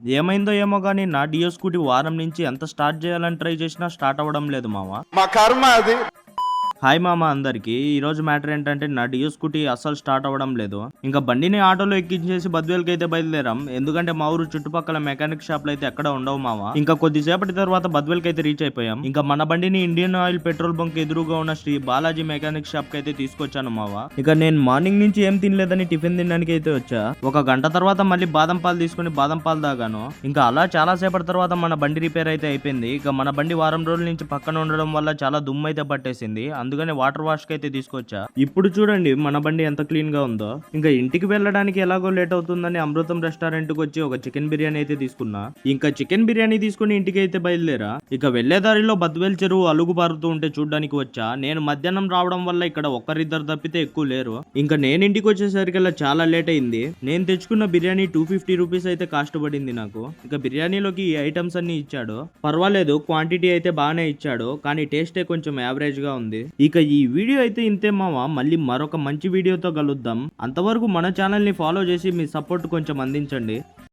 ఏమైందో ఏమో గానీ నా డియో స్కూటీ వారం నుంచి ఎంత స్టార్ట్ చేయాలని ట్రై చేసినా స్టార్ట్ అవ్వడం లేదు మామ. మా కర్మ అది. హాయ్ మామ అందరికి. ఈ రోజు మ్యాటర్ ఏంటంటే నా డియో స్కూటీ అస్సలు స్టార్ట్ అవ్వడం లేదు. ఇంకా బండిని ఆటోలో ఎక్కించేసి బద్వేల్కి అయితే బయలుదేరాం. ఎందుకంటే మా ఊరు చుట్టుపక్కల మెకానిక్ షాప్లు అయితే ఎక్కడ ఉండవు మామ. ఇంకా కొద్దిసేపటి తర్వాత బద్వేల్కి అయితే రీచ్ అయిపోయాం. ఇంకా మన బండిని ఇండియన్ ఆయిల్ పెట్రోల్ బంక్ ఎదురుగా ఉన్న శ్రీ బాలాజీ మెకానిక్ షాప్ కి అయితే తీసుకొచ్చాను మావ. ఇక నేను మార్నింగ్ నుంచి ఏం తినలేదని టిఫిన్ తినడానికి అయితే వచ్చా. ఒక గంట తర్వాత మళ్ళీ బాదం పాలు తీసుకుని బాదం పాలు తాగాను. ఇంకా అలా చాలా సేపటి తర్వాత మన బండి రిపేర్ అయితే అయిపోయింది. ఇక మన బండి వారం రోజుల నుంచి పక్కన ఉండడం వల్ల చాలా దుమ్ము అయితే పట్టేసింది. అందుకని వాటర్ వాష్ కి అయితే తీసుకొచ్చా. ఇప్పుడు చూడండి మన బండి ఎంత క్లీన్ గా ఉందో. ఇంకా ఇంటికి వెళ్ళడానికి ఎలాగో లేట్ అవుతుందని అమృతం రెస్టారెంట్ కి వచ్చి ఒక చికెన్ బిర్యానీ అయితే తీసుకున్నా. ఇంకా చికెన్ బిర్యానీ తీసుకుని ఇంటికి అయితే బయలుదేరా. ఇక వెళ్లే దారిలో బద్వేల్ చెరువు అలుగు పారుతూ ఉంటే చూడడానికి వచ్చా. నేను మధ్యాహ్నం రావడం వల్ల ఇక్కడ ఒక్కరిద్దరు తప్పితే ఎక్కువ లేరు. ఇంకా నేను ఇంటికి వచ్చేసరికల్లా చాలా లేట్ అయింది. నేను తెచ్చుకున్న బిర్యానీ 250 రూపీస్ అయితే కాస్ట్ పడింది నాకు. ఇక బిర్యానీలోకి ఈ ఐటమ్స్ అన్ని ఇచ్చాడు. పర్వాలేదు, క్వాంటిటీ అయితే బాగానే ఇచ్చాడు, కానీ టేస్టే కొంచెం యావరేజ్ గా ఉంది. ఇక ఈ వీడియో అయితే ఇంతే మామ. మళ్ళీ మరొక మంచి వీడియోతో కలుద్దాం. అంతవరకు మన ఛానల్ ని ఫాలో చేసి మీ సపోర్ట్ కొంచెం అందించండి.